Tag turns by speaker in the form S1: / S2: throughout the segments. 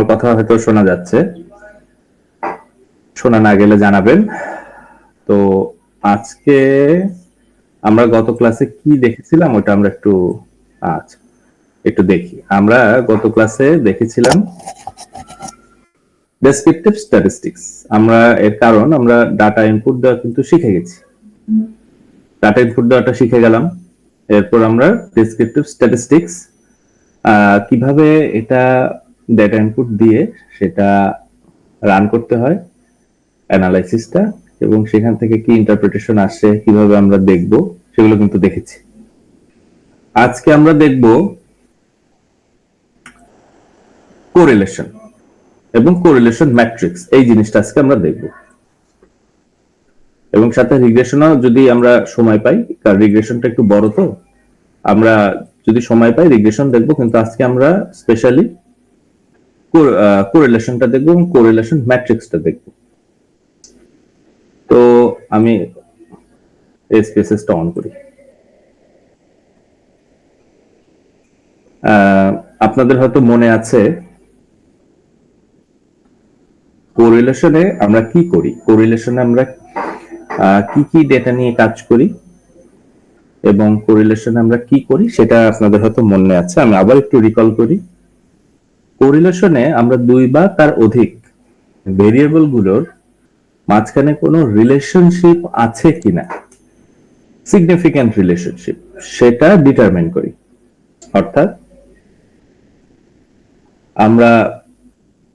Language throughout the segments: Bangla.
S1: আমার কথা হয়তো শোনা যাচ্ছে, শোনা না গেলে জানাবেন। তো আজকে আমরা গত ক্লাসে কি দেখেছিলাম ওটা আমরা আচ্ছা একটু দেখি। আমরা গত ক্লাসে দেখেছিলাম ডেসক্রিপটিভ স্ট্যাটিস্টিক্স। এর কারণ আমরা ডাটা ইনপুট দেওয়া কিন্তু শিখে গেছি, ডাটা ইনপুট দেওয়াটা শিখে গেলাম। এরপর আমরা ডেসক্রিপটিভ স্ট্যাটিস্টিক্স কিভাবে এটা ডেটা ইনপুট দিয়ে সেটা রান করতে হয়, অ্যানালাইসিসটা, এবং সেখান থেকে কি ইন্টারপ্রিটেশন আসে, কিভাবে আমরা দেখব, সেগুলো কিন্তু দেখেছি। আজকে আমরা দেখব কোরিলেশন এবং কোরিলেশন ম্যাট্রিক্স, এই জিনিসটা আজকে আমরা দেখব। এবং সাথে রিগ্রেশনও যদি আমরা সময় পাই, কারণ রিগ্রেশনটা একটু বড়, তো আমরা যদি সময় পাই রিগ্রেশন দেখব, কিন্তু আজকে আমরা স্পেশালি কোরিলেশনটা দেখব এবং কোরিলেশন ম্যাট্রিক্সটা দেখব। তো আমি এই স্পেসেসটা অন করি। আপনাদের হয়তো মনে আছে কোরিলেশনে আমরা কি করি, কোরিলেশনে আমরা কি কি ডেটা নিয়ে কাজ করি এবং কোরিলেশনে আমরা কি করি সেটা আপনাদের হয়তো মনে আছে। আমি আবার একটু রিকল করি। কোরিলেশনে আমরা দুই বা তার অধিক ভেরিয়েবল গুলোর মাঝখানে কোনো রিলেশনশিপ আছে কিনা, সিগনিফিক্যান্ট রিলেশনশিপ, সেটা ডিটারমাইন করি। অর্থাৎ আমরা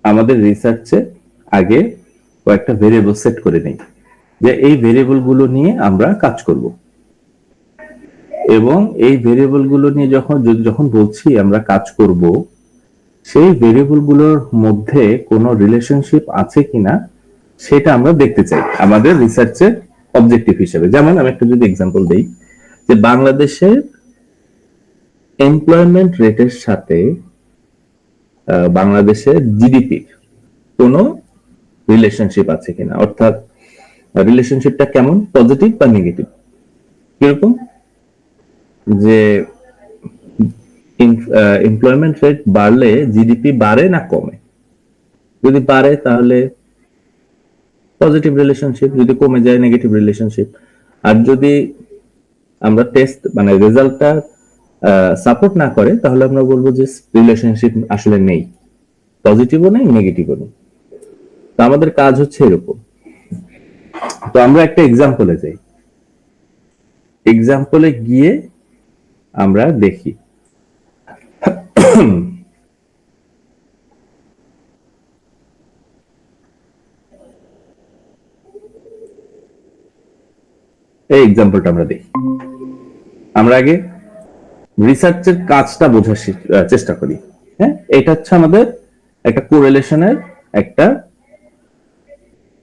S1: আমাদের রিসার্চে আগে কয়েকটা ভেরিয়েবল সেট করে নেই যে এই ভেরিয়েবল গুলো নিয়ে আমরা কাজ করব, এবং এই ভেরিয়েবল গুলো নিয়ে যখন বলছি আমরা কাজ করব, সেই ভেরিয়েবল গুলোর মধ্যে কোনো রিলেশনশিপ আছে কিনা সেটা আমরা দেখতে চাই আমাদের রিসার্চের অবজেক্টিভ হিসেবে। যেমন আমি একটা যদি এক্সাম্পল দেই, যে বাংলাদেশের এমপ্লয়মেন্ট রেটের সাথে বাংলাদেশের জিডিপির কোনো রিলেশনশিপ আছে কিনা, অর্থাৎ রিলেশনশিপটা কেমন, পজিটিভ বা নেগেটিভ। কিরকম, যে এমপ্লয়মেন্ট রেট বাড়লে জিডিপি বাড়ে না কমে, যদি বাড়ে তাহলে পজিটিভ রিলেশনশিপ, যদি কমে যায় নেগেটিভ রিলেশনশিপ। আর যদি আমরা টেস্ট মানে রেজাল্টটা সাপোর্ট না করে তাহলে আমরা বলবো যে রিলেশনশিপ আসলে নেই, পজিটিভও নেই নেগেটিভও নেই। তো আমাদের কাজ হচ্ছে এরকম। তো আমরা একটা এক্সাম্পলে যাই, এক্সাম্পলে গিয়ে আমরা দেখি। এই এক্সাম্পলটা আমরা দেখি। আমরা আগে রিসার্চের কাজটা বোঝার চেষ্টা করি। হ্যাঁ, এটা হচ্ছে আমাদের একটা কোরিলেশনের একটা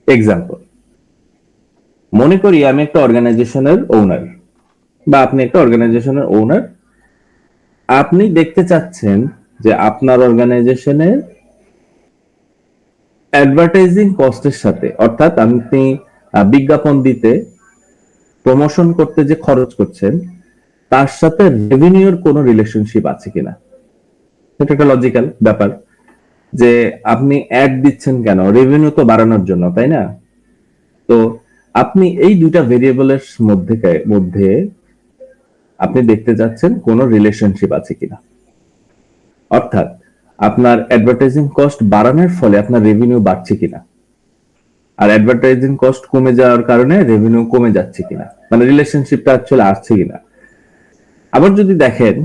S1: এক্সাম্পল। মনে করি আমি একটা অর্গানাইজেশনের ওনার, বা আপনি একটা অর্গানাইজেশনের ওনার। আপনি দেখতে চাচ্ছেন যে আপনার অর্গানাইজেশনের অ্যাডভার্টাইজিং কস্টের সাথে, অর্থাৎ আপনি বিজ্ঞাপন দিতে, প্রমোশন করতে যে খরচ করছেন তার সাথে রেভিনিউর কোনো রিলেশনশিপ আছে কিনা। এটা একটা লজিক্যাল ব্যাপার যে আপনি অ্যাড দিচ্ছেন কেন, রেভিনিউ তো বাড়ানোর জন্য, তাই না? তো আপনি এই দুইটা ভেরিয়েবলের মধ্যে আপনি দেখতে যাচ্ছেন কোনো রিলেশনশিপ আছে কিনা। অর্থাৎ আপনার অ্যাডভার্টাইজিং কস্ট বাড়ানোর ফলে আপনার রেভিনিউ বাড়ছে কিনা, আর অ্যাডভার্টাইজিং কস্ট কমে যাওয়ার কারণে রেভিনিউ কমে যাচ্ছে কিনা, মানে রিলেশনশিপটা অ্যাকচুয়ালি আসছে কিনা। আবার যদি দেখেন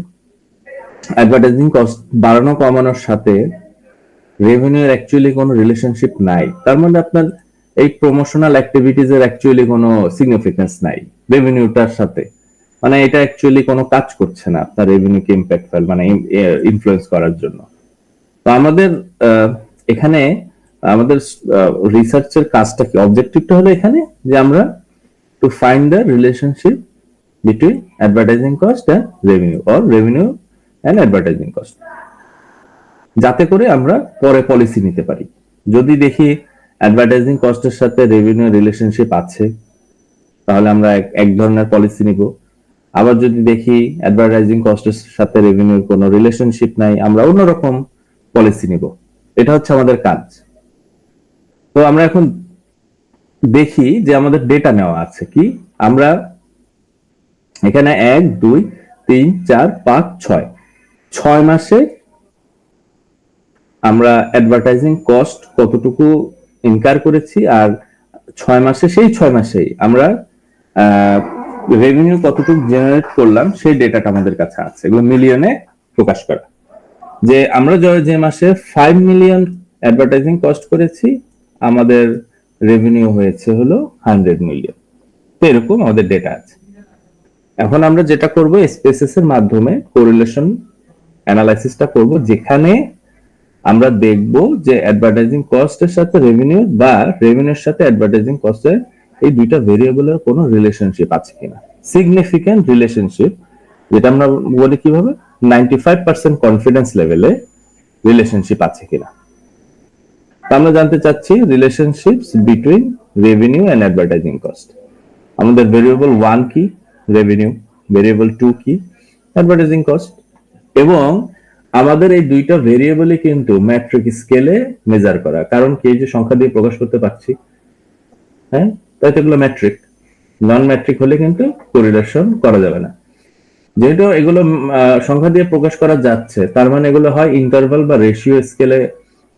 S1: অ্যাডভার্টাইজিং কস্ট বাড়ানো কমানোর সাথে রেভিনিউর অ্যাকচুয়ালি কোনো রিলেশনশিপ নাই, তার মানে আপনার এই প্রমোশনাল অ্যাক্টিভিটিজ এর অ্যাকচুয়ালি কোনো সিগনিফিকেন্স নাই রেভিনিউটার সাথে, মানে এটা অ্যাকচুয়ালি কোনো কাজ করছে না আপনার রেভিনিউকে ইমপ্যাক্ট ফেল মানে ইনফ্লুয়েন্স করার জন্য। তো আমাদের এখানে আমাদের রিসার্চের কাজটা কি, অবজেক্টিভটা হলো এখানে যে আমরা to find the relationship between advertising cost and revenue, or revenue and advertising cost, যাতে করে আমরা পরে পলিসি নিতে পারি। যদি দেখি অ্যাডভার্টাইজিং কস্টের সাথে রেভিনিউ রিলেশনশিপ আছে তাহলে আমরা এক ধরনের পলিসি নিব। আবার যদি দেখি অ্যাডভার্টাইজিং কস্টের সাথে রেভিনিউর কোনো রিলেশনশিপ নাই, আমরা অন্যরকম পলিসি নিব। এটা হচ্ছে আমাদের কাজ। তো আমরা এখন দেখি যে আমাদের ডেটা নেওয়া আছে কি। আমরা এখানে 1 2 3 4 5 6 মাসে আমরা অ্যাডভার্টাইজিং কস্ট কতটুকু ইনকার করেছি, আর 6 মাসে, সেই 6 মাসেই আমরা রেভিনিউ কতটুকু জেনারেট করলাম সেই ডেটাটা আমাদের কাছে আছে, এগুলো মিলিয়নে প্রকাশ করা। যে আমরা যে মাসে 5 মিলিয়ন অ্যাডভার্টাইজিং কস্ট করেছি, আমাদের রেভিনিউ হয়েছে হলো 100 মিলিয়ন। তো এরকম আমাদের ডেটা আছে। এখন আমরা যেটা করব, স্পেসেস এর মাধ্যমে কোরিলেশন অ্যানালাইসিসটা করব, যেখানে আমরা দেখব যে অ্যাডভার্টাইজিং কস্টের সাথে রেভিনিউ বা রেভিনিউর সাথে অ্যাডভার্টাইজিং কস্টের এই দুইটা ভেরিয়েবলের কোনো রিলেশনশিপ আছে কিনা। সিগনিফিক্যান্ট রিলেশনশিপ, যেটা আমরা বলি কিভাবে, 95% কনফিডেন্স লেভেলে রিলেশনশিপ আছে কিনা। আমরা জানতে চাচ্ছি relationships between revenue and advertising cost. আমাদের ভেরিয়েবল 1 কি, রেভিনিউ, ভেরিয়েবল 2 কি, অ্যাডভার্টাইজিং কস্ট। এবং আমাদের এই দুইটা ভেরিয়েবলই কিন্তু ম্যাট্রিক স্কেলে মেজার করা, কারণ কি, যে সংখ্যা দিয়ে প্রকাশ করতে পারছি, হ্যাঁ, তাই তো এগুলো ম্যাট্রিক। নন ম্যাট্রিক হলে কিন্তু কোরিলেশন করা যাবে না। যেহেতু এগুলো সংখ্যা দিয়ে প্রকাশ করা যাচ্ছে, তার মানে এগুলো হয় ইন্টারভাল বা রেশিও স্কেলে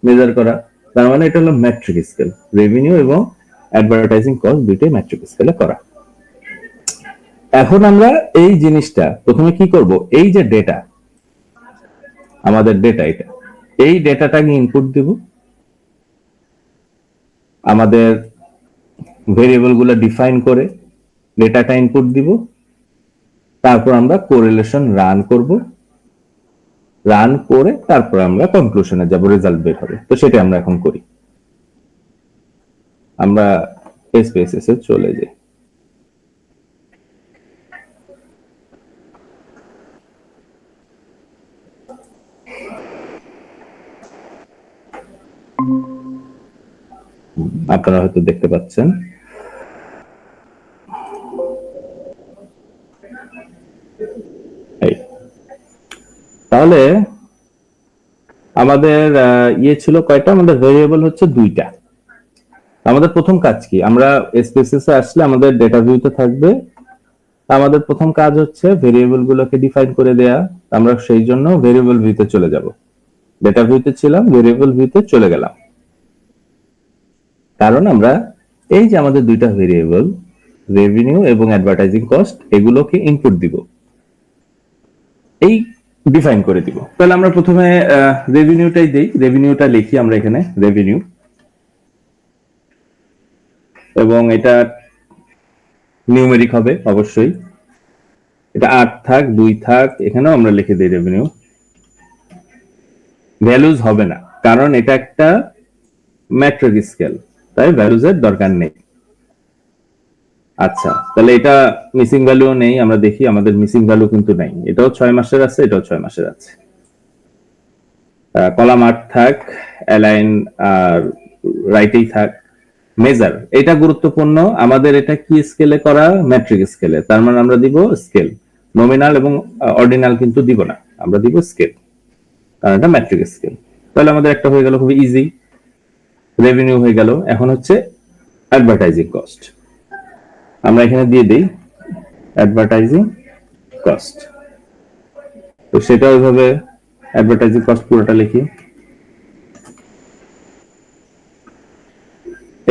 S1: মেজার করা, তার মানে এটা হলো ম্যাট্রিক স্কেল। রেভিনিউ এবং অ্যাডভার্টাইজিং কস্ট দুইটাই ম্যাট্রিক স্কেলে করা। এখন আমরা এই জিনিসটা প্রথমে কি করব, এই যে ডেটা, আমাদের ডেটা, এটা, এই ডেটাটাকে ইনপুট দিব, আমাদের ভেরিয়েবল গুলো ডিফাইন করে ডেটাটা ইনপুট দিব, তারপর আমরা কোরিলেশন রান করব, রান করে তারপর আমরা কনক্লুশনে যাব, রেজাল্ট বের হবে। তো সেটা আমরা এখন করি। আমরা এসপিএসএস এ চলে যাই। আপনারা হয়তো দেখতে পাচ্ছেন, তাহলে আমাদের ইয়ে ছিল কয়টা, আমাদের ভেরিয়েবল হচ্ছে 2টা। আমাদের প্রথম কাজ কি, আমরা স্পেসেস এ আসলে আমাদের ডেটা ভিউতে থাকবে, আমাদের প্রথম কাজ হচ্ছে ভেরিয়েবল গুলোকে ডিফাইন করে দেয়া। আমরা সেই জন্য ভেরিয়েবল ভিউতে চলে যাব। ডেটা ভিউতে ছিলাম, ভেরিয়েবল ভিউতে চলে গেলাম, কারণ আমরা এই যে আমাদের দুইটা ভেরিয়েবল রেভিনিউ এবং অ্যাডভার্টাইজিং কস্ট, এগুলোকে ইনপুট দিব, এই ডিফাইন করে দিব। তাহলে আমরা প্রথমে রেভিনিউটাই দেই, রেভিনিউটা লিখি আমরা এখানে, রেভিনিউ, এবং এটা নিউমেরিক হবে অবশ্যই, এটা 8 থাক 2 থাক, এখানেও আমরা লিখে দিই রেভিনিউ। ভ্যালুজ হবে না, কারণ এটা একটা ম্যাট্রিক স্কেল, তাই ভ্যালুজের দরকার নেই। আচ্ছা, তাহলে এটা মিসিং ভ্যালু নেই, আমরা দেখি আমাদের মিসিং ভ্যালু কিন্তু নাই, এটাও 6 মাসের আছে, এটাও 6 মাসের আছে। কলাম 8 থাক, অ্যালাইন আর রাইটেই থাক। মেজার, এটা গুরুত্বপূর্ণ, আমাদের এটা কি স্কেলে করা, ম্যাট্রিক স্কেলে, তার মানে আমরা দিব স্কেল। নমিনাল এবং অর্ডিনাল কিন্তু দিব না, আমরা দিব স্কেল, কারণ এটা ম্যাট্রিক স্কেল। তাহলে আমাদের একটা হয়ে গেল, খুবই ইজি, রেভিনিউ হয়ে গেল। এখন হচ্ছে অ্যাডভার্টাইজিং কস্ট, আমরা এখানে দিয়ে দিই অ্যাডভার্টাইজিং কস্ট। তো সেটা ওইভাবে অ্যাডভার্টাইজিং কস্ট পুরোটা লিখি,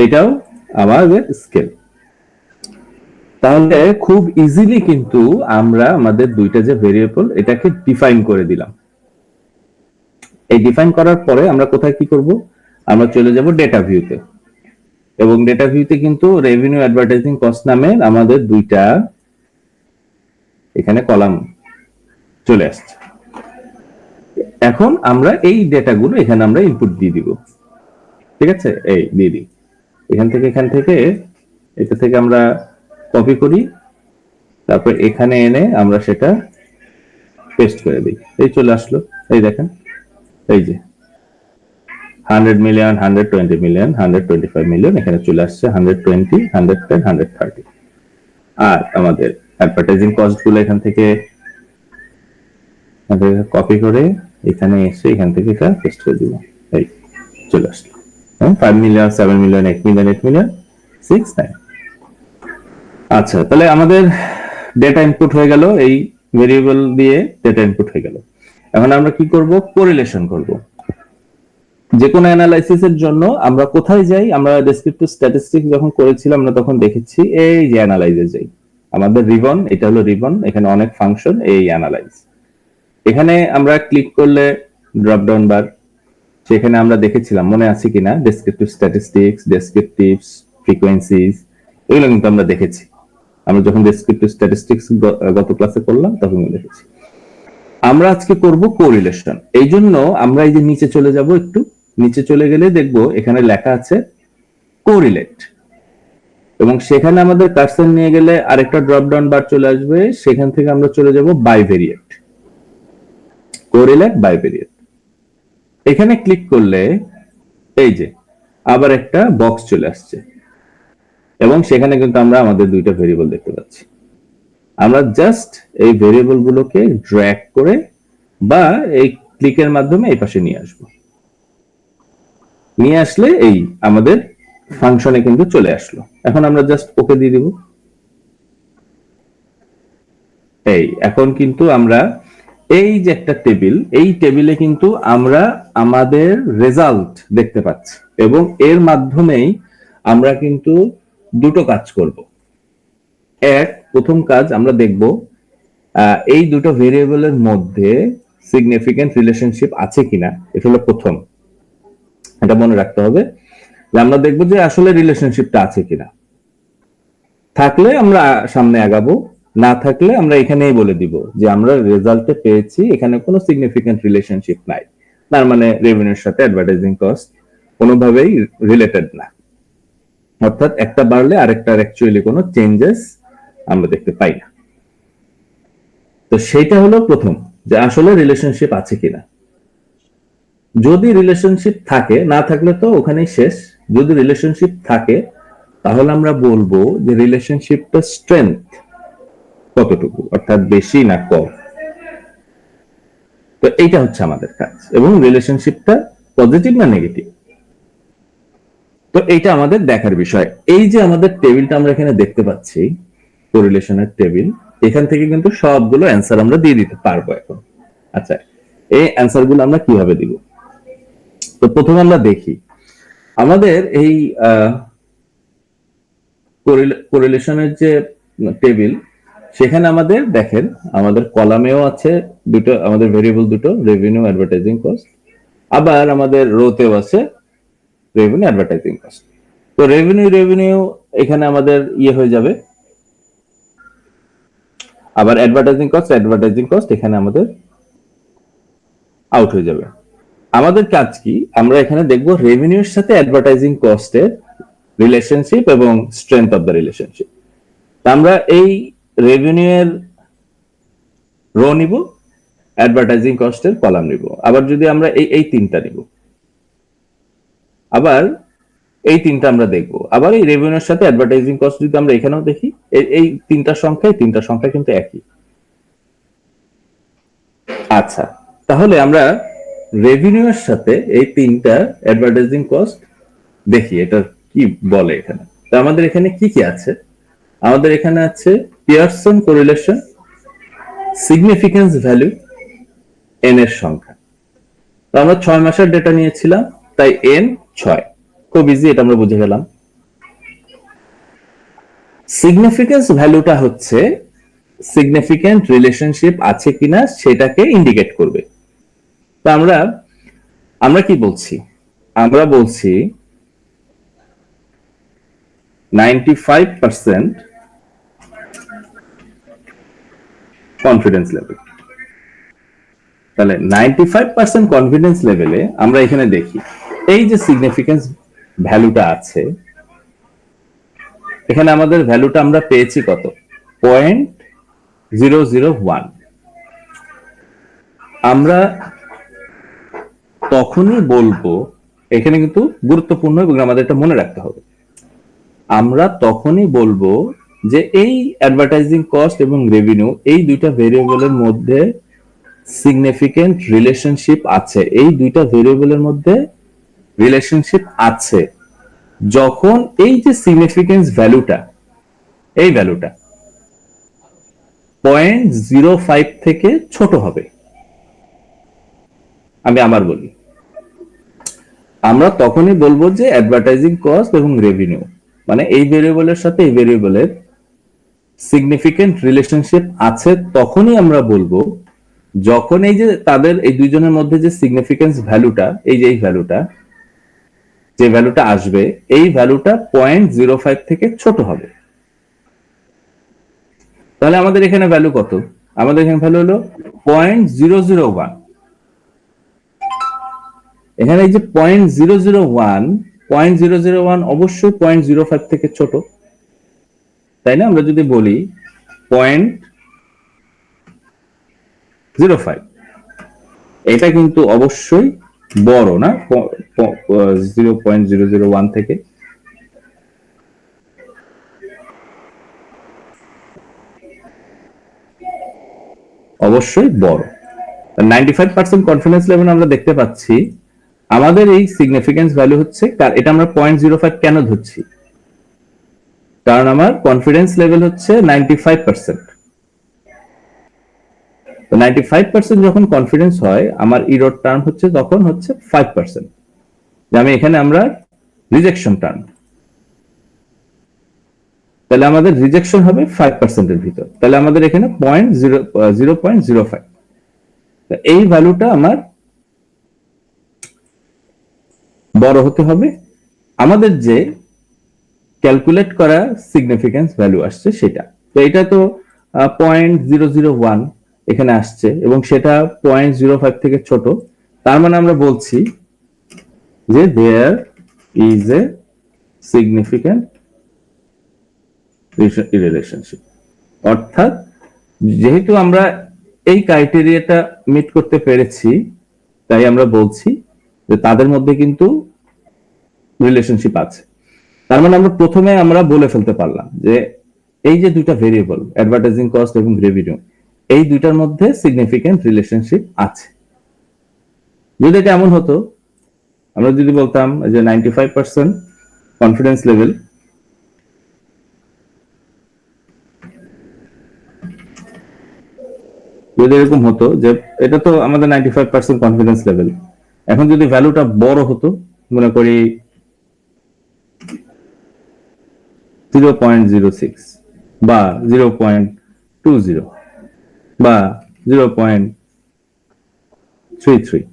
S1: এটাও আমাদের স্কেল। তাহলে খুব ইজিলি কিন্তু আমরা আমাদের দুইটা যে ভেরিয়েবল, এটাকে ডিফাইন করে দিলাম। এই ডিফাইন করার পরে আমরা কোথায় কি করব, আমরা চলে যাব ডেটা ভিউতে, এবং ডেটা ভিউতে কিন্তু রেভিনিউ অ্যাডভার্টাইজিং কস্ট নামে আমাদের দুইটা এখানে কলাম চলে আসছে। এখন আমরা এই ডেটাগুলো এখানে আমরা ইনপুট দিয়ে দিব, ঠিক আছে, এই দিয়ে দিই, এখান থেকে এটা থেকে আমরা কপি করি, তারপর এখানে এনে আমরা সেটা পেস্ট করে দিই, এই চলে আসলো। এই দেখেন, এই যে 100 মিলিয়ন, 120 মিলিয়ন, 125 মিলিয়ন, এখানে চলে আসছে 120, 110, 130। আর আমাদের অ্যাডভার্টাইজিং কস্ট গুলো এখান থেকে কপি করে এখানে এসে এখান থেকে এটা পেস্ট করে দিব, এই চলে আসলো। 5 মিলিয়ন, 7 মিলিয়ন, 8 মিলিয়ন, 8 মিলিয়ন, 6, 9। আচ্ছা, তাহলে আমাদের ডেটা ইনপুট হয়ে গেল, এই ভেরিয়েবল দিয়ে ডেটা ইনপুট হয়ে গেল। এখন আমরা কি করব? কোরিলেশন করব। যে কোনো অ্যানালাইসিস এর জন্য আমরা কোথায় যাই? আমরা ডেসক্রিপটিভ স্ট্যাটিস্টিক্স যখন করেছিলাম আমরা তখন দেখেছি এই যে অ্যানালাইজে যাই। আমাদের রিবন, এটা হলো রিবন, এখানে অনেক ফাংশন, এই অ্যানালাইজ। এখানে আমরা ক্লিক করলে ড্রপ ডাউন বার, সেখানে আমরা দেখেছিলাম, মনে আছে কিনা, ডেসক্রিপটিভ স্ট্যাটিস্টিক্স, ডেসক্রিপটিভস, ফ্রিকোয়েন্সিজ, এগুলো কিন্তু আমরা দেখেছি। আমরা যখন ডেসক্রিপটিভ স্ট্যাটিস্টিক্স গত ক্লাসে করলাম তখন দেখেছি। আমরা আজকে করব কোরিলেশন। এই জন্য আমরা এই যে নিচে চলে যাব, একটু নিচে চলে গেলে দেখবো এখানে লেখা আছে কোরিলেট, এবং সেখানে আমাদের কার্সর নিয়ে গেলে আরেকটা ড্রপ ডাউন বার চলে আসবে, সেখান থেকে আমরা চলে যাব বাইভেরিয়েট, কোরিলেট বাইভেরিয়েট। এখানে ক্লিক করলে এই যে আবার একটা বক্স চলে আসছে, এবং সেখানে কিন্তু আমরা আমাদের দুইটা ভেরিয়েবল দেখতে পাচ্ছি। আমরা জাস্ট এই ভেরিয়েবল গুলোকে ড্র্যাগ করে বা এই ক্লিকের মাধ্যমে এই পাশে নিয়ে আসবো। নিয়ে আসলে এই আমাদের ফাংশনে কিন্তু চলে আসলো। এখন আমরা জাস্ট ওকে দিয়ে দিব। এই এখন কিন্তু আমরা এই যে একটা টেবিল, এই টেবিলে কিন্তু আমরা আমাদের রেজাল্ট দেখতে পাচ্ছি, এবং এর মাধ্যমেই আমরা কিন্তু দুটো কাজ করব। প্রথম কাজ আমরা দেখব এই দুটো ভেরিয়েবলের মধ্যে সিগনিফিকেন্ট রিলেশনশিপ আছে কিনা, এটা হলো প্রথম। এটা মনে রাখতে হবে যে আমরা দেখব যে আসলে রিলেশনশিপটা আছে কিনা। থাকলে আমরা সামনে আগাবো, না থাকলে আমরা এখানেই বলে দিব যে আমরা রেজাল্টে পেয়েছি এখানে কোনো সিগনিফিকেন্ট রিলেশনশিপ নাই, তার মানে রেভিনিউর সাথে অ্যাডভার্টাইজিং কস্ট কোনোভাবেই রিলেটেড না, অর্থাৎ একটা বাড়লে আরেকটার অ্যাকচুয়ালি কোনো চেঞ্জেস আমরা দেখতে পাই না। তো সেইটা হলো প্রথম, যে আসলে রিলেশনশিপ আছে কিনা। যদি রিলেশনশিপ থাকে, না থাকলে তো ওখানেই শেষ। যদি রিলেশনশিপ থাকে তাহলে আমরা বলবো যে রিলেশনশিপটা স্ট্রেংথ কতটুকু, অর্থাৎ বেশি না কম। তো এইটা হচ্ছে আমাদের কাজ, এবং রিলেশনশিপটা পজিটিভ না নেগেটিভ, তো এইটা আমাদের দেখার বিষয়। এই যে আমাদের টেবিলটা আমরা এখানে দেখতে পাচ্ছি, কোরিলেশনের টেবিল, এখান থেকে কিন্তু সবগুলো অ্যান্সার আমরা দিয়ে দিতে পারবো এখন। আচ্ছা, এই অ্যান্সার গুলো আমরা কিভাবে দিব? তো প্রথমে আমরা দেখি আমাদের এই কোরিলেশনের যে টেবিল, সেখানে আমাদের দেখেন আমাদের কলামেও আছে দুটো, আমাদের ভেরিয়েবল দুটো, রেভিনিউ, অ্যাডভার্টাইজিং কস্ট, আবার আমাদের রোতেও আছে রেভিনিউ, অ্যাডভার্টাইজিং কস্ট। তো রেভিনিউ এখানে আমাদের ইয়ে হয়ে যাবে, আবার অ্যাডভার্টাইজিং কস্ট এখানে আমাদের আউট হয়ে যাবে। আমাদের কাজ কি? আমরা এখানে দেখব রেভিনিউর সাথে অ্যাডভার্টাইজিং কস্টের রিলেশনশিপ এবং স্ট্রেংথ অফ দ্য রিলেশনশিপ। আমরা এই রেভিনিউ এর রো নিব, অ্যাডভার্টাইজিং কস্টের কলাম নিব, আবার যদি আমরা এই তিনটা নিব, আবার এই তিনটা আমরা দেখব, আবার এই রেভিনিউর সাথে অ্যাডভার্টাইজিং কস্ট যদি আমরা এখানেও দেখি, এই তিনটা সংখ্যা কিন্তু একই। আচ্ছা, তাহলে আমরা রেভিনিউর সাথে এই তিনটা অ্যাডভার্টাইজিং কস্ট দেখি এটা কি বলে এখানে। তো আমাদের এখানে কি কি আছে? আমাদের এখানে আছে Pearson correlation, significance value, N এর সংখ্যা। তো আমরা 6 মাসের ডেটা নিয়েছিলাম, তাই এন 6, খুব ইজি, এটা আমরা বুঝে গেলাম। সিগনিফিকেন্স ভ্যালুটা হচ্ছে সিগনিফিকেন্ট রিলেশনশিপ আছে কিনা সেটাকে ইন্ডিকেট করবে। তো আমরা কি বলছি? আমরা বলছি 95% কনফিডেন্স লেভেল। তাহলে 95% কনফিডেন্স লেভেলে আমরা এখানে দেখি এই যে সিগনিফিকেন্স ভ্যালুটা আছে, এখানে আমাদের ভ্যালুটা আমরা পেয়েছি কত? 0.001। আমরা তখনই বলবো, এখানে কিন্তু গুরুত্বপূর্ণ এবং আমাদের এটা মনে রাখতে হবে, আমরা তখনই বলবো যে এই অ্যাডভার্টাইজিং কস্ট এবং রেভিনিউ, এই দুইটা ভেরিয়েবলের মধ্যে সিগনিফিকেন্ট রিলেশনশিপ আছে, এই দুইটা ভেরিয়েবলের মধ্যে রিলেশনশিপ আছে যখন এই যে সিগনিফিকেন্স ভ্যালুটা, এই ভ্যালুটা 0.05 থেকে ছোট হবে। আমি আবার বলি, আমরা তখনই বলবো যে অ্যাডভার্টাইজিং কস্ট এবং রেভিনিউ মানে এই ভেরিয়েবলের সাথে এই ভেরিয়েবলের সিগনিফিকেন্ট রিলেশনশিপ আছে, তখনই আমরা বলবো যখন এই যে তাদের এই দুইজনের মধ্যে যে সিগনিফিকেন্স ভ্যালুটা, এই যে এই ভ্যালুটা, যে ভ্যালুটা আসবে এই ভ্যালুটা 0.05 থেকে ছোট হবে। তাহলে আমাদের এখানে ভ্যালু কত? আমাদের এখানে ভ্যালু হলো 0.001। এখানে এই যে 0.001 অবশ্যই 0.05 থেকে ছোট, তাই না? আমরা যদি বলি 0.05, এটা কিন্তু অবশ্যই বড় না 0.001 থেকে। অবশ্যই বড়। 95% কনফিডেন্স লেভেল আমরা দেখতে পাচ্ছি আমাদের এই সিগনিফিকেন্স ভ্যালু হচ্ছে, এটা আমরা 0.05 কেন ধরছি? কারণ আমার কনফিডেন্স লেভেল হচ্ছে 95%। 95% যখন কনফিডেন্স হয় আমার ইরর টার্ম হচ্ছে তখন হচ্ছে 5%। আমি এখানে আমরা রিজেকশন টার্ম, তাহলে আমাদের রিজেকশন হবে 5% এর ভিতর, তাহলে আমাদের এখানে 0.05। এই ভ্যালুটা আমার বড় হতে হবে। আমাদের যে ক্যালকুলেট করা সিগনিফিকেন্স ভ্যালু আসছে সেটা, তো এটা তো 0.001 এখানে আসছে এবং সেটা 0.05 থেকে ছোট, তার মানে আমরা বলছি যে there is a significant relationship. অর্থাৎ যেহেতু আমরা এই ক্রাইটেরিয়াটা মিট করতে পেরেছি, তাই আমরা বলছি যে তাদের মধ্যে কিন্তু রিলেশনশিপ আছে। তার মানে আমরা প্রথমে আমরা বলে ফেলতে পারলাম যে এই যে দুইটা ভেরিয়েবল অ্যাডভার্টাইজিং কস্ট এবং রেভিনিউ, এই দুইটার মধ্যে সিগনিফিকেন্ট রিলেশনশিপ আছে। যদি এটা এমন হতো, আমরা যদি বলতাম যে 95% কনফিডেন্স লেভেল, যদি এরকম হতো যে এটা তো আমাদের 95% কনফিডেন্স লেভেল, এখন যদি ভ্যালুটা বড় হতো, মনে করি 0.06 বা 0.20 বা 0.33,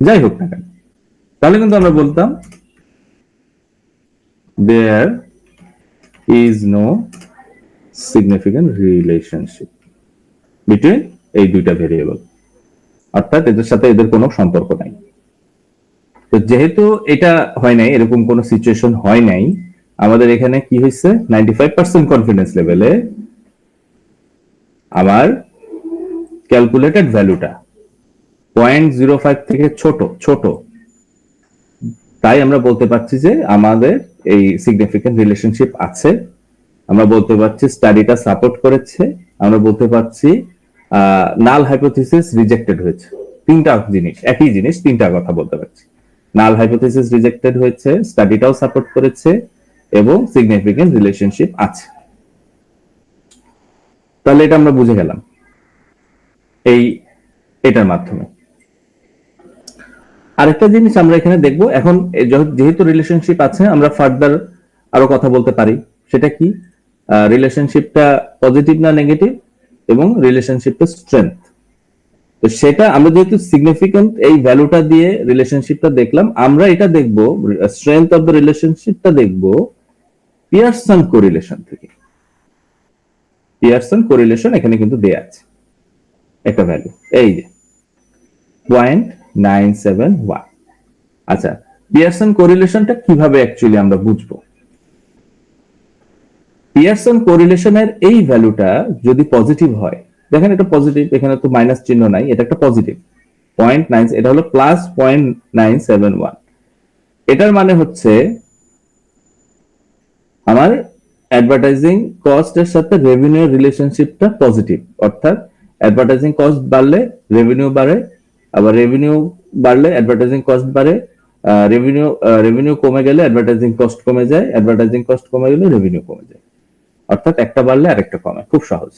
S1: যাই হোক না কেন, তাহলে কিন্তু আমরা বলতাম there is no significant relationship between এই দুইটা ভেরিয়েবল, অর্থাৎ এদের সাথে এদের কোনো সম্পর্ক নাই। তো যেহেতু এটা হয় নাই, এরকম কোনো সিচুয়েশন হয় নাই, আমাদের এখানে কি হয়েছে 95% কনফিডেন্স লেভেলে আমার ক্যালকুলেটেড ভ্যালুটা 0.05 থেকে ছোট, তাই আমরা বলতে পারছি যে আমাদের এই সিগনিফিকেন্ট রিলেশনশিপ আছে। আমরা বলতে পারছি স্টাডিটা সাপোর্ট করেছে, আমরা বলতে পারছি নাল হাইপোথিসিস রিজেক্টেড হয়েছে। তিনটা জিনিস, একই জিনিস, তিনটা কথা বলতে পারছি। নাল হাইপোথিসিস রিজেক্টেড হয়েছে, স্টাডিটাও সাপোর্ট করেছে এবং সিগনিফিকেন্ট রিলেশনশিপ আছে। তাহলে এটা আমরা বুঝে গেলাম এটার মাধ্যমে। আরেকটা জিনিস আমরা এখানে দেখব, এখন যেহেতু রিলেশনশিপ আছে আমরা ফার্দার আরো কথা বলতে পারি। সেটা কি? রিলেশনশিপটা পজিটিভ না নেগেটিভ এবং রিলেশনশিপের স্ট্রেংথ। তো সেটা আমরা যেহেতু সিগনিফিকেন্ট এই ভ্যালুটা দিয়ে রিলেশনশিপটা দেখলাম, আমরা এটা দেখব স্ট্রেংথ অফ দ্য রিলেশনশিপটা দেখব পিয়ারসন কোরিলেশন থেকে। পিয়ারসন কোরিলেশন এখানে কিন্তু দেয়া আছে একটা ভ্যালু, এই যে 0.971। আচ্ছা, পিয়ারসন কোরিলেশনটা কিভাবে অ্যাকচুয়ালি আমরা বুঝবো? পিয়ারসন কোরিলেশনের এই ভ্যালুটা যদি পজিটিভ হয়, দেখেন এটা পজিটিভ, এখানে তো মাইনাস চিহ্ন নাই, এটা একটা পজিটিভ 0.9, এটা হলো প্লাস 0.971। এটার মানে হচ্ছে আমার অ্যাডভার্টাইজিং কস্টের সাথে রেভিনিউ রিলেশনশিপটা পজিটিভ, অর্থাৎ অ্যাডভার্টাইজিং কস্ট বাড়লে রেভিনিউ বাড়ে, আবার রেভিনিউ বাড়লে অ্যাডভার্টাইজিং কস্ট বাড়ে, রেভিনিউ কমে গেলে অ্যাডভার্টাইজিং কস্ট কমে যায়, অ্যাডভার্টাইজিং কস্ট কমে গেলে রেভিনিউ কমে যায়। অর্থাৎ একটা বাড়লে আরেকটা কমে, খুব সহজ,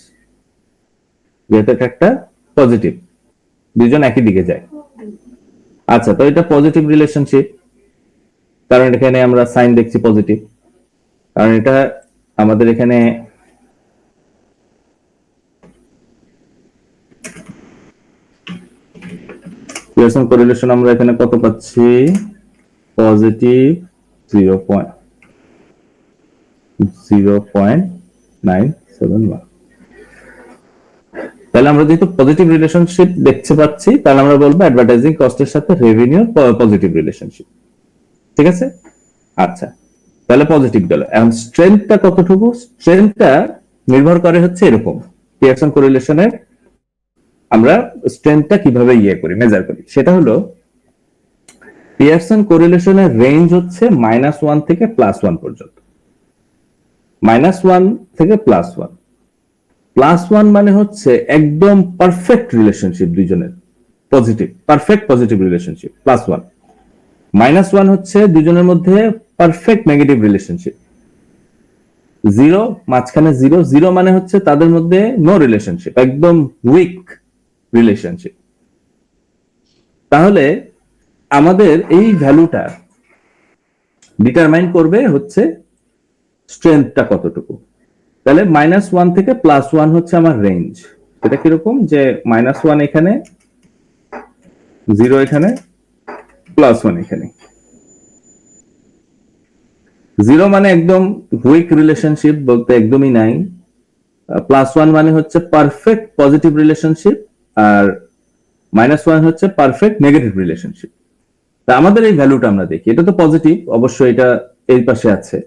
S1: যেহেতু এটা একটা পজিটিভ, দুইজন একই দিকে যায়। আচ্ছা, তো এটা পজিটিভ রিলেশনশিপ, কারণ এখানে আমরা সাইন দেখছি পজিটিভ, কারণ এটা আমাদের এখানে পিয়ারসন কোরিলেশন আমরা এখানে কত পাচ্ছি, পজিটিভ 0.971। তাহলে আমরা যেহেতু পজিটিভ রিলেশনশিপ দেখতে পাচ্ছি, তাহলে আমরা বলবো অ্যাডভার্টাইজিং কস্টের সাথে রেভিনিউ পজিটিভ রিলেশনশিপ। ঠিক আছে, আচ্ছা, তাহলে পজিটিভ গেল। এখন স্ট্রেংথটা কতটুকু, স্ট্রেংথটা নির্ভর করে হচ্ছে এরকম, পিয়ারসন কোরিলেশনের আমরা স্ট্রেংথটা কিভাবে করি, মেজার করি, সেটা হলো পিয়ারসন কোরিলেশনের রেঞ্জ হচ্ছে -1 থেকে +1 পর্যন্ত। -1 থেকে +1, +1 মানে হচ্ছে একদম পারফেক্ট রিলেশনশিপ, দুইজনের পজিটিভ, পারফেক্ট পজিটিভ রিলেশনশিপ, +1। -1 হচ্ছে দুজনের মধ্যে পারফেক্ট নেগেটিভ রিলেশনশিপ। 0 মাঝখানে 0 মানে হচ্ছে তাদের মধ্যে নো রিলেশনশিপ, একদম উইক রিলেশনশিপ। তাহলে আমাদের এই ভ্যালুটা ডিটারমাইন করবে হচ্ছে স্ট্রেংথটা কতটুকু। তাহলে -1 থেকে +1 হচ্ছে আমার রেঞ্জ। এটা কিরকম, যে -1 এখানে, 0 এখানে, +1 এখানে। 0 মানে একদম উইক রিলেশনশিপ, বলতে একদমই নাই। +1 মানে হচ্ছে পারফেক্ট পজিটিভ রিলেশনশিপ, আর -1 হচ্ছে পারফেক্ট নেগেটিভ রিলেশনশিপ। তা আমাদের এই ভ্যালুটা আমরা দেখি, এটা তো পজিটিভ, অবশ্যই এটা এই পাশে আছে,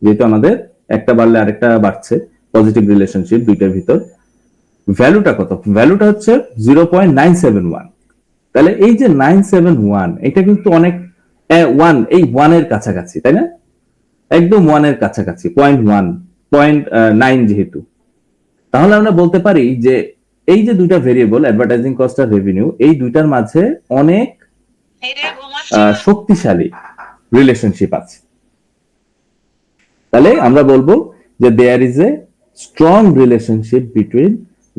S1: যেহেতু আমাদের একটা বাড়লে আরেকটা বাড়ছে, পজিটিভ রিলেশনশিপ দুইটার ভিতর। ভ্যালুটা কত, ভ্যালুটা হচ্ছে 0.971। তাহলে এই যে 971, এটা কিন্তু অনেক 1, এই 1 এর কাছাকাছি, তাই না, একদম 1 এর কাছাকাছি, 0.1, 0.9 যেহেতু। তাহলে আমরা বলতে পারি যে এই যে দুইটা ভেরিয়েবল, অ্যাডভার্টাইজিং কস্ট আর রেভিনিউ, এই দুইটার মাঝে অনেক শক্তিশালী রিলেশনশিপ আছে। তাহলে আমরা বলবো যে there is a strong relationship between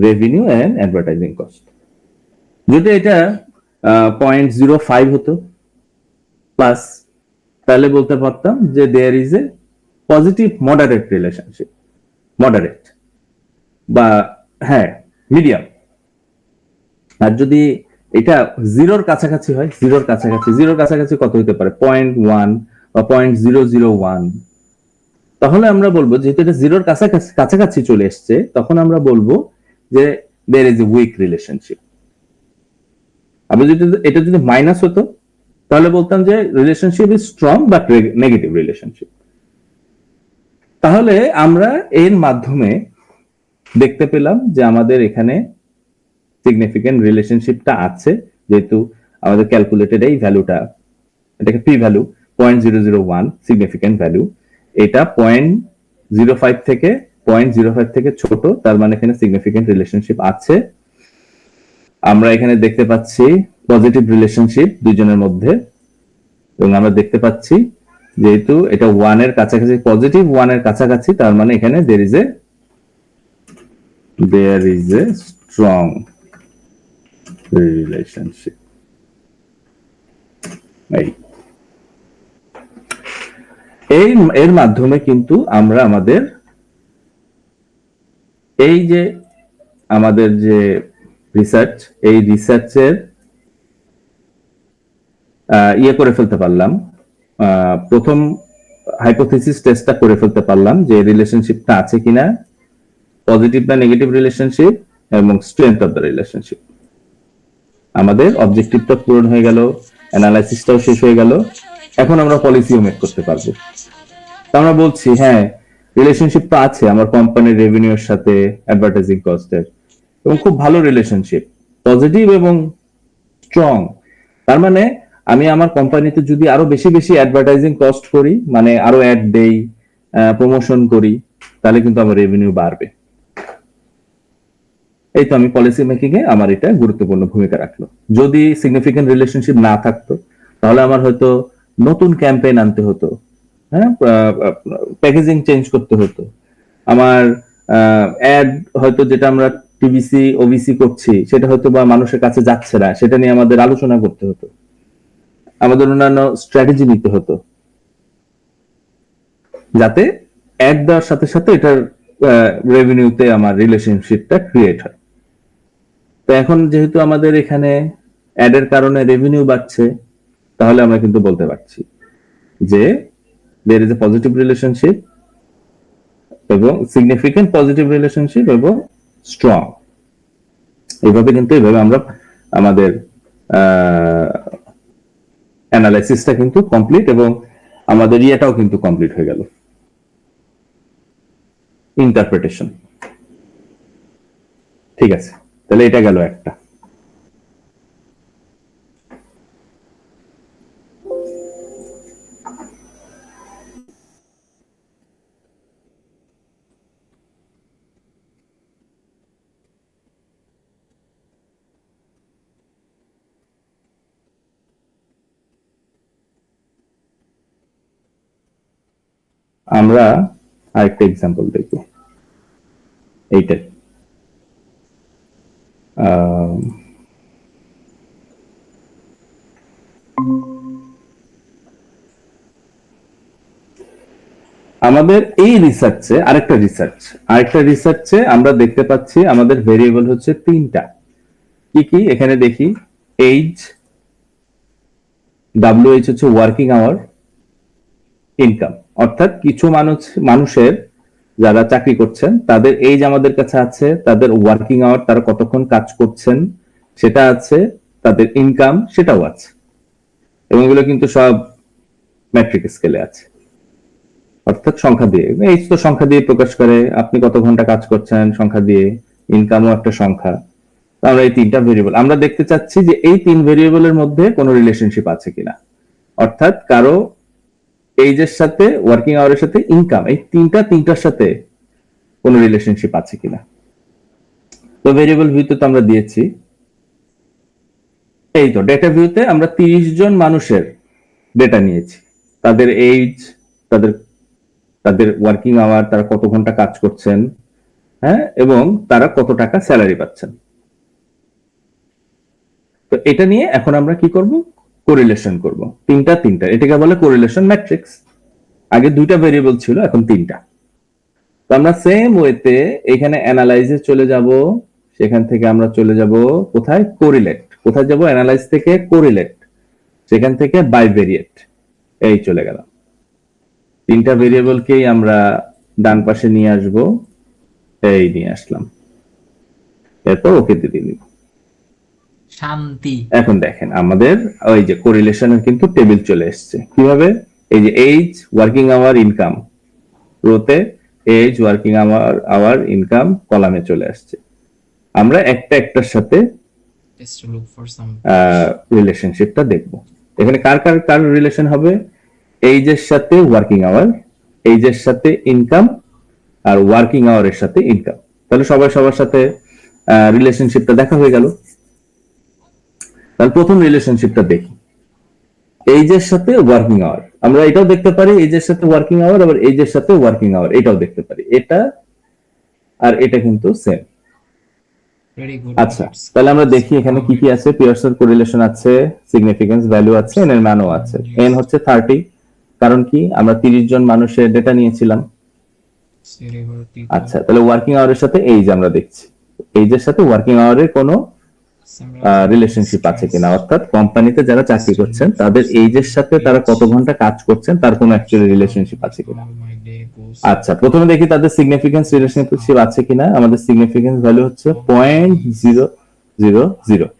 S1: revenue and advertising cost. যদি এটা 0.05 হতো প্লাস, তাহলে বলতে পারতাম যে there is a positive moderate relationship, moderate বা হ্যাঁ মিডিয়াম। আর যদি এটা 0-র কাছাকাছি হয়, 0-র কাছাকাছি কত হতে পারে, 0.1 বা 0.001, তাহলে আমরা বলবো যেহেতু এটা 0-র কাছাকাছি চলে এসছে, তখন আমরা বলবো যে there is a weak relationship. আবার যদি এটা যদি মাইনাস হতো, তাহলে বলতাম যে relationship is strong but negative relationship. তাহলে আমরা এর মাধ্যমে দেখতে পেলাম যে আমাদের এখানে সিগনিফিকেন্ট রিলেশনশিপটা আছে, যেহেতু আমাদের ক্যালকুলেটেড এই ভ্যালুটা, এটাকে পি ভ্যালু 0.001 সিগনিফিকেন্ট ভ্যালু, এটা 0.05 থেকে ছোট, তার মানে এখানে সিগনিফিকেন্ট রিলেশনশিপ আছে। আমরা এখানে দেখতে পাচ্ছি পজিটিভ রিলেশনশিপ দুজনের মধ্যে, এবং আমরা দেখতে পাচ্ছি যেহেতু এটা 1 এর কাছাকাছি, পজিটিভ 1 এর কাছাকাছি, তার মানে এখানে there is a strong relationship। এর মাধ্যমে কিন্তু আমরা আমাদের এই যে আমাদের যে রিসার্চ, এই রিসার্চের করে ফেলতে পারলাম, প্রথম হাইপোথিসিস টেস্টটা করে ফেলতে পারলাম যে রিলেশনশিপটা আছে কিনা, পজিটিভ না নেগেটিভ রিলেশনশিপ, এবং স্ট্রেংথ অফ দ্য রিলেশনশিপ। আমাদের অবজেক্টিভটা পূরণ হয়ে গেল, অ্যানালাইসিসটাও শেষ হয়ে গেল, এখন আমরা পলিসিও মেক করতে পারবো। তো আমরা বলছি হ্যাঁ রিলেশনশিপ তো আছে আমার কোম্পানির রেভিনিউর সাথে অ্যাডভার্টাইজিং কস্টের, এবং খুব ভালো রিলেশনশিপ, পজিটিভ এবং স্ট্রং। তার মানে আমি আমার কোম্পানিতে যদি আরো বেশি বেশি অ্যাডভার্টাইজিং কস্ট করি, মানে আরো অ্যাড দেই, প্রমোশন করি, তাহলে কিন্তু আমার রেভিনিউ বাড়বে। এই তো আমি পলিসি মেকিং এ আমার এটা গুরুত্বপূর্ণ ভূমিকা রাখলো। যদি সিগনিফিকেন্ট রিলেশনশিপ না থাকতো, তাহলে আমার হয়তো নতুন ক্যাম্পেইন আনতে হতো, হ্যাঁ, প্যাকেজিং চেঞ্জ করতে হতো, আমার অ্যাড হয়তো যেটা আমরা টিভিসি ওবিসি করছি সেটা হয়তো বা মানুষের কাছে যাচ্ছে না, সেটা নিয়ে আমাদের আলোচনা করতে হতো, আমাদের অন্যান্য স্ট্র্যাটেজি নিতে হতো, যাতে অ্যাড দেওয়ার সাথে সাথে এটার রেভিনিউতে আমার রিলেশনশিপটা ক্রিয়েট হয়। তো এখন যেহেতু আমাদের এখানে অ্যাডের কারণে রেভিনিউ বাড়ছে, তাহলে আমরা কিন্তু বলতে পারছি যে there is a positive relationship এবং significant positive relationship এবং strong। এইভাবে আমরা আমাদের অ্যানালাইসিসটা কিন্তু কমপ্লিট এবং আমাদের ইয়েটাও কিন্তু কমপ্লিট হয়ে গেল, ইন্টারপ্রিটেশন। ঠিক আছে, তাহলে এটা গেল একটা। আমরা আরেকটা এক্সাম্পল দেখব এইটাই। আমাদের এই রিসার্চে আরেকটা রিসার্চে আমরা দেখতে পাচ্ছি আমাদের ভেরিয়েবল হচ্ছে তিনটা। কি কি এখানে দেখি, এইজ, WH হচ্ছে ওয়ার্কিং আওয়ার, ইনকাম। অর্থাৎ কিছু মানুষের যারা চাকরি করছেন তাদের এইজ আমাদের কাছে আছে, তাদের ওয়ার্কিং আওয়ার তারা কতক্ষণ কাজ করছেন সেটা আছে, তাদের ইনকাম সেটাও আছে, এবং এগুলো কিন্তু সব ম্যাট্রিক স্কেলে আছে, অর্থাৎ সংখ্যা দিয়ে। এইজ তো সংখ্যা দিয়ে প্রকাশ করে, আপনি কত ঘন্টা কাজ করছেন সংখ্যা দিয়ে, ইনকামও একটা সংখ্যা। আমরা এই তিনটা ভেরিয়েবল আমরা দেখতে চাচ্ছি যে এই তিন ভেরিয়েবলের মধ্যে কোনো রিলেশনশিপ আছে কিনা, অর্থাৎ কারো এইজের সাথে ওয়ার্কিং আওয়ারের সাথে ইনকাম, এই তিনটার সাথে কোনো রিলেশনশিপ আছে কিনা। তো ভেরিয়েবল ভিউতে তো আমরা দিয়েছি, এই তো ডেটা ভিউতে আমরা 30 জন মানুষের ডেটা নিয়েছি, তাদের এইজ, তাদের তাদের ওয়ার্কিং আওয়ার, তারা কত ঘন্টা কাজ করছেন, হ্যাঁ, এবং তারা কত টাকা স্যালারি পাচ্ছেন। তো এটা নিয়ে এখন আমরা কি করব, কোরিলেশন করব। তিনটা এটাকে বলে কোরিলেশন ম্যাট্রিক্স। আগে দুইটা ভেরিয়েবল ছিল, এখন তিনটা। তো আমরা সেম ওয়েতে এখানে অ্যানালাইজে চলে যাব, সেখান থেকে আমরা চলে যাব কোথায়, কোরিলেট। কোথায় যাব, অ্যানালাইজ থেকে কোরিলেট, সেখান থেকে বাইভেরিয়েট, এই চলে গেলাম। তিনটা ভেরিয়েবলকেই আমরা ডান পাশে নিয়ে আসব, এই নিয়ে আসলাম, এরপর ওকে দিয়ে দিব।
S2: শান্তি।
S1: এখন দেখেন আমাদের ওই যে কোরিলেশনের কিন্তু টেবিল চলে এসেছে। কিভাবে, এই যে এইজ, ওয়ার্কিং আওয়ার, ইনকাম, রোতে এইজ, ওয়ার্কিং আওয়ার, ইনকাম, কলামে চলে আসছে। আমরা একটার সাথে রিলেশনশিপটা দেখব। এখানে কার কার কার রিলেশন হবে, এইজের সাথে ওয়ার্কিং আওয়ার, এইজের সাথে ইনকাম, আর ওয়ার্কিং আওয়ারের সাথে ইনকাম। তাহলে সবার সাথে রিলেশনশিপটা দেখা হয়ে গেল। তাহলে প্রথম রিলেশনশিপটা দেখি, এইজের সাথে ওয়ার্কিং আওয়ার। আমরা এটাও দেখতে পারি এইজের সাথে ওয়ার্কিং আওয়ার, আবার এইজের সাথে ওয়ার্কিং আওয়ার এটাও দেখতে পারি। এটা আর এটা কিন্তু সেম। আচ্ছা, তাহলে আমরা দেখি এখানে কি কি আছে। পিয়ারসন কোরিলেশন আছে, সিগনিফিকেন্স ভ্যালু আছে, এন এর মানও আছে। এন হচ্ছে 30, কারণ কি আমরা 30 জন মানুষের ডেটা নিয়েছিলাম। আচ্ছা, তাহলে ওয়ার্কিং আওয়ারের সাথে এইজ আমরা দেখছি, এইজের সাথে ওয়ার্কিং আওয়ারের কোনো রিলেশনশিপ আছে কিনা, অর্থাৎ কোম্পানিতে যারা চাকরি করছেন তাদের এইজের সাথে তারা কত ঘন্টা কাজ করছেন তার কোনো অ্যাকচুয়ালি রিলেশনশিপ আছে কিনা। আচ্ছা, প্রথমে দেখি তাদের সিগনিফিকেন্স রিলেশনশিপ আছে কিনা। আমাদের সিগনিফিকেন্স ভ্যালু হচ্ছে 0.000।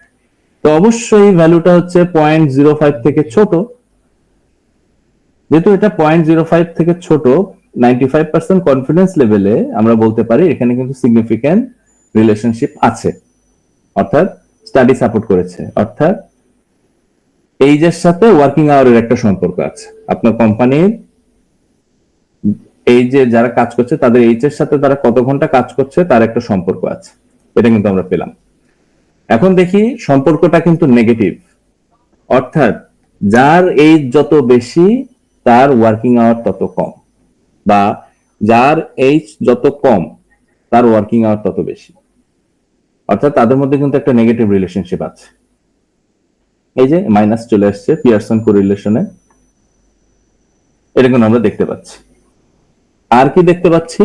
S1: তো অবশ্যই ভ্যালুটা হচ্ছে 0.05 থেকে ছোট। যেহেতু এটা 0.05 থেকে ছোট, 95% কনফিডেন্স লেভেলে আমরা বলতে পারি এখানে কিন্তু সিগনিফিকেন্ট রিলেশনশিপ আছে, অর্থাৎ স্টাডি সাপোর্ট করেছে, অর্থাৎ এইজের সাথে ওয়ার্কিং আওয়ারের একটা সম্পর্ক আছে। আপনার কোম্পানির এই যে যারা কাজ করছে তাদের এইজের সাথে তারা কত ঘন্টা কাজ করছে তার একটা সম্পর্ক আছে, এটা কিন্তু আমরা পেলাম। এখন দেখি সম্পর্কটা কিন্তু নেগেটিভ, অর্থাৎ যার এইজ যত বেশি তার ওয়ার্কিং আওয়ার তত কম, বা যার এইজ যত কম তার ওয়ার্কিং আওয়ার তত বেশি। অর্থাৎ তাদের মধ্যে কিন্তু একটা নেগেটিভ রিলেশনশিপ আছে। এই যে মাইনাস চলে আসছে পিয়ারসন কোরিলেশনে, এটা কিন্তু আমরা দেখতে পাচ্ছি। আর কি দেখতে পাচ্ছি?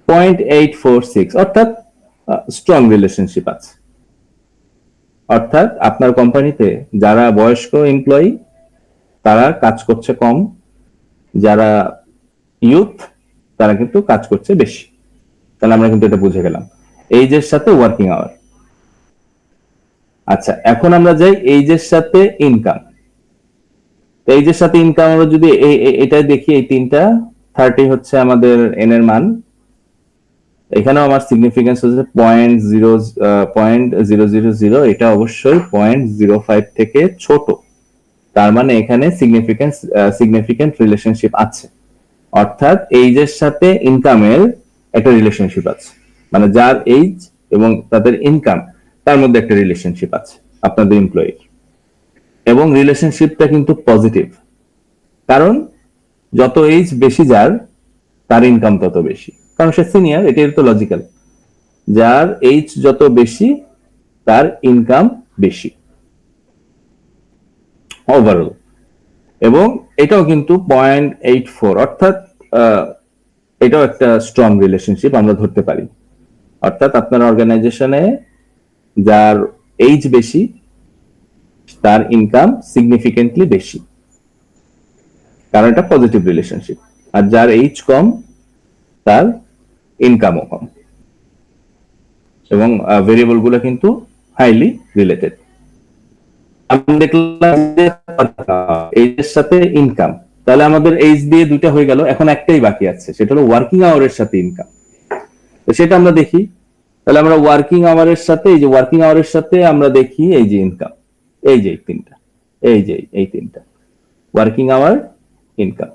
S1: 0.846, অর্থাৎ স্ট্রং রিলেশনশিপ আছে। অর্থাৎ আপনার কোম্পানিতে যারা বয়স্ক এমপ্লয়ি তারা কাজ করছে কম, যারা ইউথ তারা কিন্তু কাজ করছে বেশি। তাহলে আমরা কিন্তু এটা বুঝে গেলাম এইজের সাথে ওয়ার্কিং আওয়ার। আচ্ছা, এখন আমরা যাই এইজের সাথে ইনকাম। এইজের সাথে ইনকাম আমরা যদি এটা দেখি, এই তিনটা 30 হচ্ছে আমাদের এন এর মান। এখানেও আমার সিগনিফিকেন্স হচ্ছে 0.000, এটা অবশ্যই 0.05 থেকে ছোট। তার মানে এখানে সিগনিফিকেন্ট রিলেশনশিপ আছে। অর্থাৎ এইজের সাথে ইনকামের একটা রিলেশনশিপ আছে, মানে যার এইজ এবং তাদের ইনকাম তার মধ্যে একটা রিলেশনশিপ আছে আপনাদের এমপ্লয়ির। এবং রিলেশনশিপটা কিন্তু পজিটিভ, কারণ যত এইজ বেশি যার তার ইনকাম তত বেশি, কারণ সে সিনিয়র, এটাই তো লজিক্যাল। যার এইজ যত বেশি তার ইনকাম বেশি ওভারঅল। এবং এটাও কিন্তু 0.84, অর্থাৎ এটাও একটা স্ট্রং রিলেশনশিপ আমরা ধরতে পারি। অর্থাৎ আপনার অর্গানাইজেশনে যার এইজ বেশি তার ইনকাম সিগনিফিকেন্টলি বেশি, কারণ এটা পজিটিভ রিলেশনশিপ। আর যার এইজ কম তার ইনকামও কম, এবং ভেরিয়েবল গুলো কিন্তু হাইলি রিলেটেড। আমি দেখলাম যে এইজের সাথে ইনকাম, তাহলে আমাদের এইজ দিয়ে দুইটা হয়ে গেল, এখন একটাই বাকি আছে, সেটা হলো ওয়ার্কিং আওয়ারের সাথে ইনকাম। তো সেটা আমরা দেখি। তাহলে আমরা ওয়ার্কিং আওয়ারের সাথে, এই যে ওয়ার্কিং আওয়ারের সাথে আমরা দেখি এই যে ইনকাম, এই যে তিনটা, এই তিনটা ওয়ার্কিং আওয়ার, ইনকাম,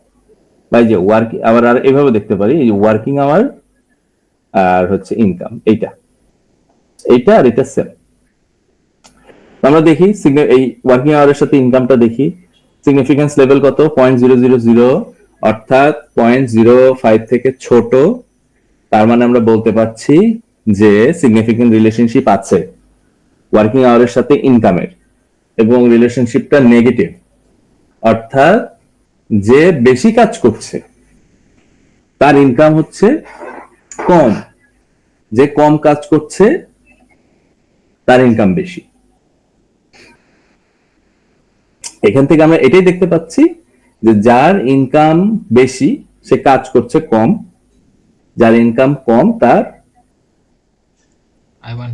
S1: বা যে ওয়ার্কিং আওয়ার। আর এভাবে দেখতে পারি, এই যে ওয়ার্কিং আওয়ার আর হচ্ছে ইনকাম, এইটা আর এটা সেম। আমরা দেখি এই ওয়ার্কিং আওয়ারের সাথে ইনকামটা দেখি, সিগনিফিকেন্স লেভেল কত? 0.000, অর্থাৎ 0.05 থেকে ছোট। তার মানে আমরা বলতে পারছি যে সিগনিফিকেন্ট রিলেশনশিপ আছে ওয়ার্কিং আওয়ারের সাথে ইনকামের, এবং রিলেশনশিপটা নেগেটিভ। অর্থাৎ যে বেশি কাজ করছে তার ইনকাম হচ্ছে কম, যে কম কাজ করছে তার ইনকাম বেশি। এখান থেকে আমরা এটাই দেখতে পাচ্ছি যে যার ইনকাম বেশি সে কাজ করছে কম, যার ইনকাম কম তার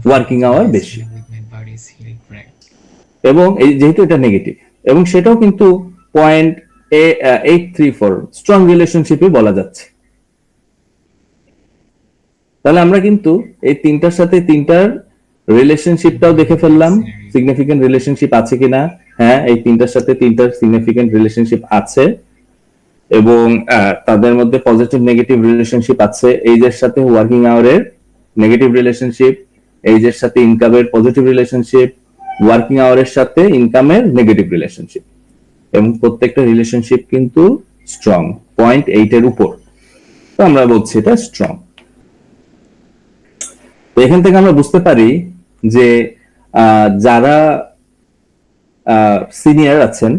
S1: ওয়ার্কিং আওয়ার বেশি। এবং এই যেহেতু এটা নেগেটিভ, এবং সেটাও কিন্তু 0.834 স্ট্রং রিলেশনশিপই বলা যাচ্ছে। তাহলে আমরা কিন্তু এই তিনটার সাথে তিনটার রিলেশনশিপটাও দেখে ফেললাম, সিগনিফিকেন্ট রিলেশনশিপ আছে কিনা। হ্যাঁ, এই তিনটার সাথে তিনটার সিগনিফিকেন্ট রিলেশনশিপ আছে, এবং তাদের মধ্যে পজিটিভ নেগেটিভ রিলেশনশিপ আছে। এইজের সাথে ওয়ার্কিং আওয়ারের নেগেটিভ রিলেশনশিপ, এইজের সাথে ইনকামের পজিটিভ রিলেশনশিপ, ওয়ার্কিং আওয়ারের সাথে ইনকামের নেগেটিভ রিলেশনশিপ, এবং প্রত্যেকটা রিলেশনশিপ কিন্তু স্ট্রং, 0.8 এর উপর। তো আমরা বলছি এটা স্ট্রং। তো এখান থেকে আমরা বুঝতে পারি যে যারা সিনিয়র আছেন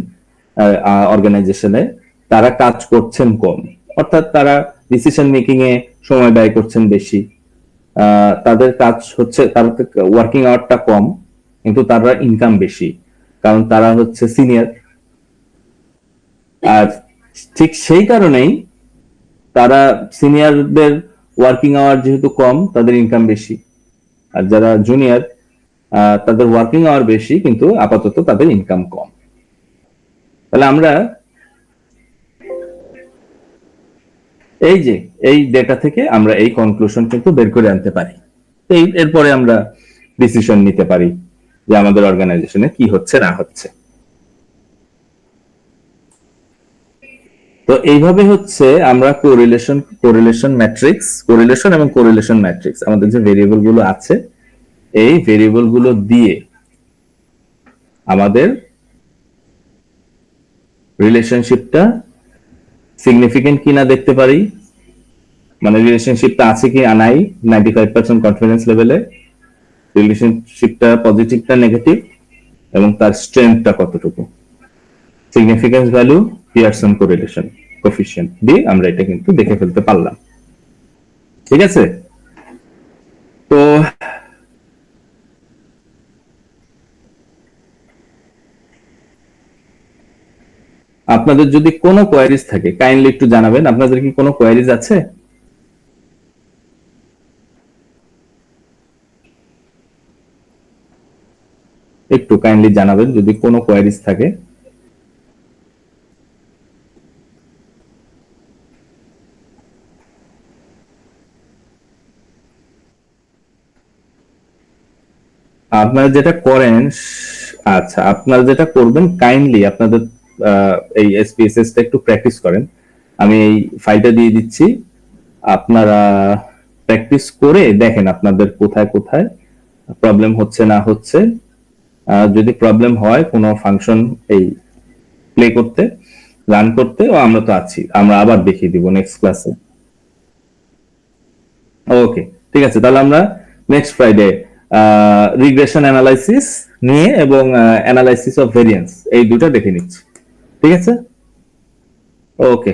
S1: অর্গানাইজেশনে তারা কাজ করছেন কম, অর্থাৎ তারা ডিসিশন মেকিং এ সময় ব্যয় করছেন বেশি। তাদের কাজ হচ্ছে, তাদের ওয়ার্কিং আওয়ারটা কম কিন্তু তারা ইনকাম বেশি, কারণ তারা হচ্ছে সিনিয়র। আর ঠিক সেই কারণেই তারা সিনিয়রদের ওয়ার্কিং আওয়ার যেহেতু কম তাদের ইনকাম বেশি, আর যারা জুনিয়র তাদের ওয়ার্কিং আওয়ার বেশি কিন্তু আপাতত তাদের ইনকাম কম। তাহলে আমরা এই যে এই ডেটা থেকে আমরা এই কনক্লুশন কিন্তু বের করে আনতে পারি। এরপরে আমরা ডিসিশন নিতে পারি যে আমাদের অর্গানাইজেশনে কি হচ্ছে না হচ্ছে। তো এইভাবে হচ্ছে আমরা কোরিলেশন এবং কোরিলেশন ম্যাট্রিক্স, আমাদের যে ভেরিয়েবল গুলো আছে এই ভেরিয়েবল গুলো দিয়ে আমাদের রিলেশনশিপটা সিগনিফিকেন্ট কিনা দেখতে পারি, মানে রিলেশনশিপটা আছে কি নাই 95% কনফিডেন্স লেভেলে, রিলেশনশিপটা পজিটিভ না নেগেটিভ, এবং তার স্ট্রেংথটা কতটুকু। Significance value, Pearson correlation coefficient দিয়ে আমরা এটা কিন্তু দেখে ফেলতে পারলাম। ঠিক আছে, তো আপনাদের যদি কোনো কোয়ারিজ থাকে কাইন্ডলি একটু জানাবেন। আপনাদের কি কোনো কোয়ারিজ আছে? একটু কাইন্ডলি জানাবেন যদি কোনো কোয়ারিজ থাকে। আপনারা যেটা করেন, আচ্ছা আপনারা যেটা করবেন কাইন্ডলি আপনাদের এই এসপিএসএস টা একটু প্র্যাকটিস করেন। আমি এই ফাইলটা দিয়ে দিচ্ছি, আপনারা প্র্যাকটিস করে দেখেন আপনাদের কোথায় কোথায় প্রবলেম হচ্ছে না হচ্ছে। যদি প্রবলেম হয় কোনো ফাংশন এই প্লে করতে, রান করতে, ও আমরা তো আছি, আমরা আবার দেখিয়ে দিব নেক্সট ক্লাসে। ওকে, ঠিক আছে, তাহলে আমরা নেক্সট ফ্রাইডে রিগ্রেশন অ্যানালাইসিস নিয়ে এবং অ্যানালাইসিস অফ ভেরিয়েন্স এই দুটো দেখে নিচ্ছি। ঠিক আছে, ওকে।